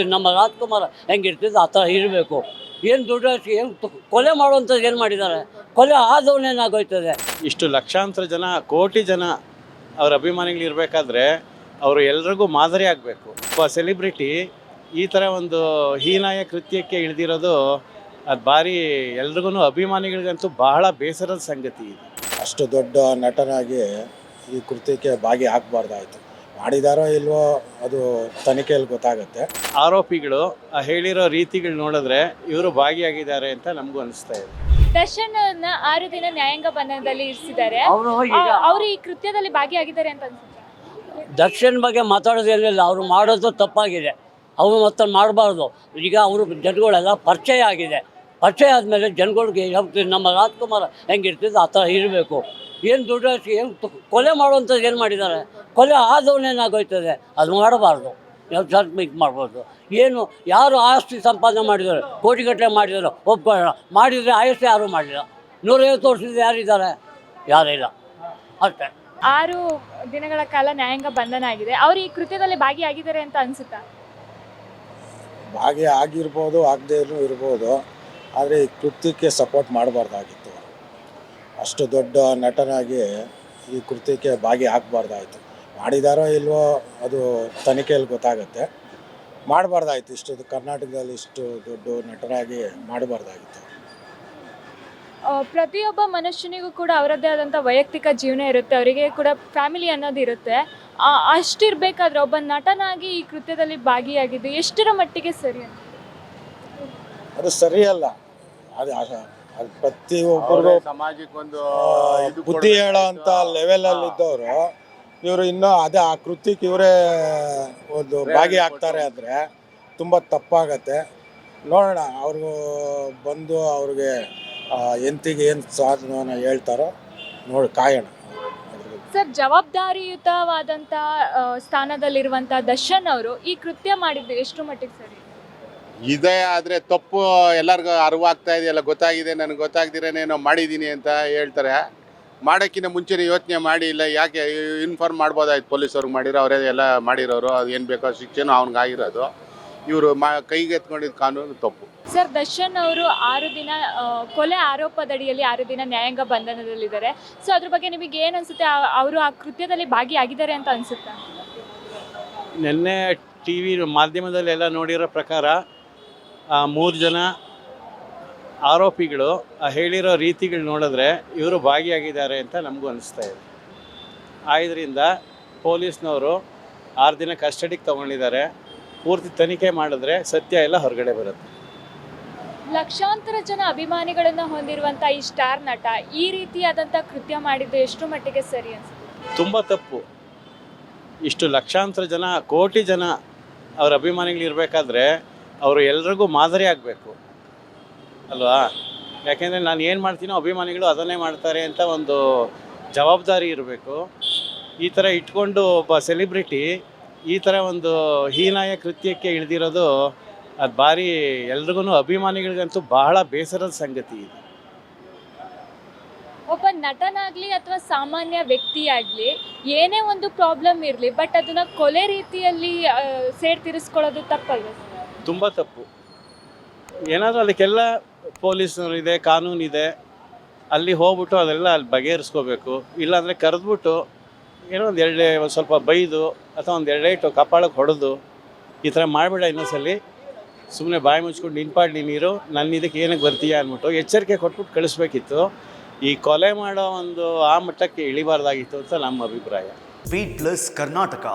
ನಮ್ಮ ರಾಜ್ಕುಮಾರ್ ಹೆಂಗಿರ್ತಿದ್ದು ಆ ಥರ ಇರಬೇಕು. ಏನು ದುಡ್ಡು ಏನು ಕೊಲೆ ಮಾಡುವಂಥದ್ದು ಏನು ಮಾಡಿದ್ದಾರೆ? ಕೊಲೆ ಆದವನೇನಾಗೋಯ್ತದೆ. ಇಷ್ಟು ಲಕ್ಷಾಂತರ ಜನ, ಕೋಟಿ ಜನ ಅವ್ರ ಅಭಿಮಾನಿಗಳು ಇರಬೇಕಾದ್ರೆ ಅವರು ಎಲ್ರಿಗೂ ಮಾದರಿ ಆಗಬೇಕು. ಒಬ್ಬ ಸೆಲಿಬ್ರಿಟಿ ಈ ಥರ ಒಂದು ಹೀನಾಯ ಕೃತ್ಯಕ್ಕೆ ಇಳಿದಿರೋದು ಅದು ಭಾರಿ ಎಲ್ರಿಗೂ ಅಭಿಮಾನಿಗಳಿಗಂತೂ ಬಹಳ ಬೇಸರದ ಸಂಗತಿ ಇದೆ. ಅಷ್ಟು ದೊಡ್ಡ ನಟನಾಗಿ ಈ ಕೃತ್ಯಕ್ಕೆ ಭಾಗಿ ಆಗಬಾರ್ದಾಯಿತು. ಮಾಡಿದಾರೋ ಇಲ್ವೋ ಅದು ತನಿಖೆಯಲ್ಲಿ ಗೊತ್ತಾಗುತ್ತೆ. ಆರೋಪಿಗಳು ಹೇಳಿರೋ ರೀತಿಗಳು ನೋಡಿದ್ರೆ ಇವರು ಭಾಗಿಯಾಗಿದ್ದಾರೆ ಅಂತ ನಮಗೂ ಅನಿಸ್ತಾ ಇದೆ. ದರ್ಶನ್ 6 ದಿನ ನ್ಯಾಯಾಂಗ ಬಂಧನದಲ್ಲಿ ಇರಿಸಿದ್ದಾರೆ. ಅವರು ಈ ಕೃತ್ಯದಲ್ಲಿ ಭಾಗಿಯಾಗಿದ್ದಾರೆ ಅಂತ ಅನ್ಸುತ್ತೆ. ದರ್ಶನ್ ಬಗ್ಗೆ ಮಾತಾಡೋದೇನಿಲ್ಲ, ಅವರು ಮಾಡೋದು ತಪ್ಪಾಗಿದೆ. ಅವರು ಮತ್ತೆ ಮಾಡಬಾರ್ದು. ಈಗ ಅವರು ಜನಗಳೆಲ್ಲ ಪರಿಚಯ ಆಗಿದೆ. ಪರಿಚಯ ಆದಮೇಲೆ ಜನಗಳಿಗೆ ನಮ್ಮ ರಾಜ್ಕುಮಾರ್ ಹೆಂಗಿರ್ತಿದ್ದು ಆ ಥರ ಇರಬೇಕು. ಏನು ದುಡ್ಡು ಏನು ಕೊಲೆ ಮಾಡುವಂಥದ್ದು ಏನು ಮಾಡಿದ್ದಾರೆ? ಕೊಲೆ ಆದವನೇನಾಗೋಯ್ತದೆ. ಅದು ಮಾಡಬಾರ್ದು. ನಾವು ಸರ್ಮಿಕ್ ಮಾಡ್ಬೋದು. ಏನು ಯಾರು ಆಸ್ತಿ ಸಂಪಾದನೆ ಮಾಡಿದ್ದಾರೆ, ಕೋಟಿಗಟ್ಟಲೆ ಮಾಡಿದ್ದಾರೆ, ಒಪ್ಕೊಳ್ಳೋಣ. ಮಾಡಿದರೆ ಆಯಸ್ಸು ಯಾರೂ ಮಾಡಿಲ್ಲ. 150 ವರ್ಷದಿಂದ ಯಾರಿದ್ದಾರೆ? ಯಾರಿಲ್ಲ. ಅಷ್ಟೇ. 6 ದಿನಗಳ ಕಾಲ ನ್ಯಾಯಾಂಗ ಬಂಧನ ಆಗಿದೆ. ಅವರು ಈ ಕೃತ್ಯದಲ್ಲಿ ಭಾಗಿಯಾಗಿದ್ದಾರೆ ಅಂತ ಅನ್ಸುತ್ತಾ? ಭಾಗಿ ಆಗಿರ್ಬೋದು, ಆಗದೇ ಇರ್ಬೋದು. ಆದರೆ ಈ ಕೃತ್ಯಕ್ಕೆ ಸಪೋರ್ಟ್ ಮಾಡಬಾರ್ದಾಗಿತ್ತು. ಅಷ್ಟು ದೊಡ್ಡ ನಟನಾಗಿ ಈ ಕೃತ್ಯಕ್ಕೆ ಭಾಗಿ ಆಗಬಾರ್ದಾಯಿತು. ಮಾಡಿದಾರೋ ಇಲ್ವೋ ಅದು ತನಿಖೆಯಲ್ಲಿ ಗೊತ್ತಾಗುತ್ತೆ. ಮಾಡಬಾರ್ದಾಯಿತು. ಇಷ್ಟು ಕರ್ನಾಟಕದಲ್ಲಿ ಇಷ್ಟು ದೊಡ್ಡ ನಟನಾಗಿ ಮಾಡಬಾರ್ದಾಗಿತ್ತು. ಪ್ರತಿಯೊಬ್ಬ ಮನುಷ್ಯನಿಗೂ ಕೂಡ ಅವರದ್ದೇ ಆದಂಥ ವೈಯಕ್ತಿಕ ಜೀವನ ಇರುತ್ತೆ. ಅವರಿಗೆ ಕೂಡ ಫ್ಯಾಮಿಲಿ ಅನ್ನೋದು ಇರುತ್ತೆ. ಅಷ್ಟಿರಬೇಕಾದ್ರೆ ಒಬ್ಬ ನಟನಾಗಿ ಈ ಕೃತ್ಯದಲ್ಲಿ ಭಾಗಿಯಾಗಿದ್ದು ಎಷ್ಟರ ಮಟ್ಟಿಗೆ ಸರಿ ಅಂತ? ಅದು ಸರಿಯಲ್ಲ. ಅದು ಪ್ರತಿಯೊಬ್ಬರಿಗೂ ಸಮಾಜಕ್ಕೊಂದು ಬುದ್ಧಿ ಹೇಳೋ ಅಂಥ ಲೆವೆಲಲ್ಲಿ ಇದ್ದವರು ಇವರು ಇನ್ನೂ ಅದೇ ಆ ಕೃತ್ಯಕ್ಕೆ ಇವರೇ ಒಂದು ಭಾಗಿ ಆಗ್ತಾರೆ ಅಂದರೆ ತುಂಬ ತಪ್ಪಾಗತ್ತೆ. ನೋಡೋಣ, ಅವ್ರಿಗೂ ಬಂದು ಅವ್ರಿಗೆ ಎಂತಿಗೆ ಏನು ಸಾಧನ ಹೇಳ್ತಾರೋ ನೋಡಿ ಕಾಯೋಣ. ಸರ್, ಜವಾಬ್ದಾರಿಯುತವಾದಂಥ ಸ್ಥಾನದಲ್ಲಿರುವಂಥ ದರ್ಶನ್ ಅವರು ಈ ಕೃತ್ಯ ಮಾಡಿದ್ದು ಎಷ್ಟು ಮಟ್ಟಿಗೆ ಸರಿ? ಇದೇ ಆದರೆ ತಪ್ಪು ಎಲ್ಲರಿಗೂ ಅರಿವಾಗ್ತಾ ಇದೆಯಲ್ಲ, ಗೊತ್ತಾಗಿದೆ, ನನಗೆ ಗೊತ್ತಾಗ್ದಿರೇನೇನೋ ಮಾಡಿದ್ದೀನಿ ಅಂತ ಹೇಳ್ತಾರೆ. ಮಾಡೋಕ್ಕಿಂತ ಮುಂಚೆನೇ ಯೋಚನೆ ಮಾಡಿ ಇಲ್ಲ ಯಾಕೆ ಇನ್ಫಾರ್ಮ್ ಮಾಡ್ಬೋದಾಯ್ತು. ಪೊಲೀಸವ್ರಿಗೆ ಮಾಡಿರೋ ಅವರೇ ಎಲ್ಲ ಮಾಡಿರೋರು, ಅದು ಏನು ಬೇಕೋ ಶಿಕ್ಷೆನೂ ಅವ್ನಿಗಾಗಿರೋದು. ಇವರು ಕೈಗೆ ಎತ್ಕೊಂಡಿದ್ದು ಕಾನೂನು ತಪ್ಪು. ಸರ್, ದರ್ಶನ್ ಅವರು 6 ದಿನ ಕೊಲೆ ಆರೋಪದಡಿಯಲ್ಲಿ 6 ದಿನ ನ್ಯಾಯಾಂಗ ಬಂಧನದಲ್ಲಿದ್ದಾರೆ. ಸೊ ಅದ್ರ ಬಗ್ಗೆ ನಿಮಗೆ ಏನು ಅನಿಸುತ್ತೆ? ಅವರು ಆ ಕೃತ್ಯದಲ್ಲಿ ಭಾಗಿಯಾಗಿದ್ದಾರೆ ಅಂತ ಅನಿಸುತ್ತಾ? ನಿನ್ನೆ ಟಿ ವಿ ಮಾಧ್ಯಮದಲ್ಲೆಲ್ಲ ನೋಡಿರೋ ಪ್ರಕಾರ 3 ಜನ ಆರೋಪಿಗಳು ಹೇಳಿರೋ ರೀತಿಗಳು ನೋಡಿದ್ರೆ ಇವರು ಭಾಗಿಯಾಗಿದ್ದಾರೆ ಅಂತ ನಮಗೂ ಅನಿಸ್ತಾ ಇದೆ. ಆದ್ದರಿಂದ ಪೊಲೀಸ್ನವರು 6 ದಿನ ಕಸ್ಟಡಿಗೆ ತೊಗೊಂಡಿದ್ದಾರೆ. ಪೂರ್ತಿ ತನಿಖೆ ಮಾಡಿದ್ರೆ ಸತ್ಯ ಎಲ್ಲ ಹೊರಗಡೆ ಬರುತ್ತೆ. ಲಕ್ಷಾಂತರ ಜನ ಅಭಿಮಾನಿಗಳನ್ನು ಹೊಂದಿರುವಂಥ ಈ ಸ್ಟಾರ್ ನಟ ಈ ರೀತಿಯಾದಂಥ ಕೃತ್ಯ ಮಾಡಿದ್ದು ಎಷ್ಟು ಮಟ್ಟಿಗೆ ಸರಿ ಅನ್ಸುತ್ತೆ? ತುಂಬ ತಪ್ಪು. ಇಷ್ಟು ಲಕ್ಷಾಂತರ ಜನ, ಕೋಟಿ ಜನ ಅವ್ರ ಅಭಿಮಾನಿಗಳು ಇರಬೇಕಾದ್ರೆ ಅವರು ಎಲ್ರಿಗೂ ಮಾದರಿ ಆಗಬೇಕು ಅಲ್ವಾ? ಯಾಕೆಂದರೆ ನಾನು ಏನು ಮಾಡ್ತೀನೋ ಅಭಿಮಾನಿಗಳು ಅದನ್ನೇ ಮಾಡ್ತಾರೆ ಅಂತ ಒಂದು ಜವಾಬ್ದಾರಿ ಇರಬೇಕು. ಈ ಥರ ಇಟ್ಕೊಂಡು ಒಬ್ಬ ಸೆಲಿಬ್ರಿಟಿ ಈ ಥರ ಒಂದು ಹೀನಾಯ ಕೃತ್ಯಕ್ಕೆ ಇಳಿದಿರೋದು ಅದು ಭಾರಿ ಎಲ್ರಿಗೂ ಅಭಿಮಾನಿಗಳಿಗಂತೂ ಬಹಳ ಬೇಸರದ ಸಂಗತಿ ಇದೆ. ಒಬ್ಬ ನಟನಾಗಲಿ ಅಥವಾ ಸಾಮಾನ್ಯ ವ್ಯಕ್ತಿಯಾಗಲಿ ಏನೇ ಒಂದು ಪ್ರಾಬ್ಲಮ್ ಇರಲಿ, ಬಟ್ ಅದನ್ನು ಕೊಲೆ ರೀತಿಯಲ್ಲಿ ಸೇಡ್ ತೀರಿಸ್ಕೊಳ್ಳೋದು ತಪ್ಪಲ್ವ? ತುಂಬ ತಪ್ಪು. ಏನಾದರೂ ಅದಕ್ಕೆಲ್ಲ ಪೊಲೀಸ್ನವರು ಇದೆ, ಕಾನೂನಿದೆ. ಅಲ್ಲಿ ಹೋಗ್ಬಿಟ್ಟು ಅದೆಲ್ಲ ಅಲ್ಲಿ ಬಗೆಹರಿಸ್ಕೋಬೇಕು. ಇಲ್ಲಾಂದರೆ ಕರೆದ್ಬಿಟ್ಟು ಏನೋ ಒಂದು ಸ್ವಲ್ಪ ಬೈದು ಅಥವಾ ಒಂದು 2 ಏಟು ಕಪಾಳಕ್ಕೆ ಹೊಡೆದು ಈ ಥರ ಮಾಡಿಬಿಡ. ಇನ್ನೊಂದ್ಸಲಿ ಸುಮ್ಮನೆ ಬಾಯಿ ಮುಚ್ಕೊಂಡು ನಿನ್ಪಾಡ್ಲಿ ನೀರು, ನನ್ನ ಇದಕ್ಕೆ ಏನಕ್ಕೆ ಬರ್ತೀಯಾ ಅಂದ್ಬಿಟ್ಟು ಎಚ್ಚರಿಕೆ ಕೊಟ್ಬಿಟ್ಟು ಕಳಿಸ್ಬೇಕಿತ್ತು. ಈ ಕೊಲೆ ಮಾಡೋ ಒಂದು ಆ ಮಟ್ಟಕ್ಕೆ ಇಳಿಬಾರ್ದಾಗಿತ್ತು ಅಂತ ನಮ್ಮ ಅಭಿಪ್ರಾಯ. Beat plus Karnataka.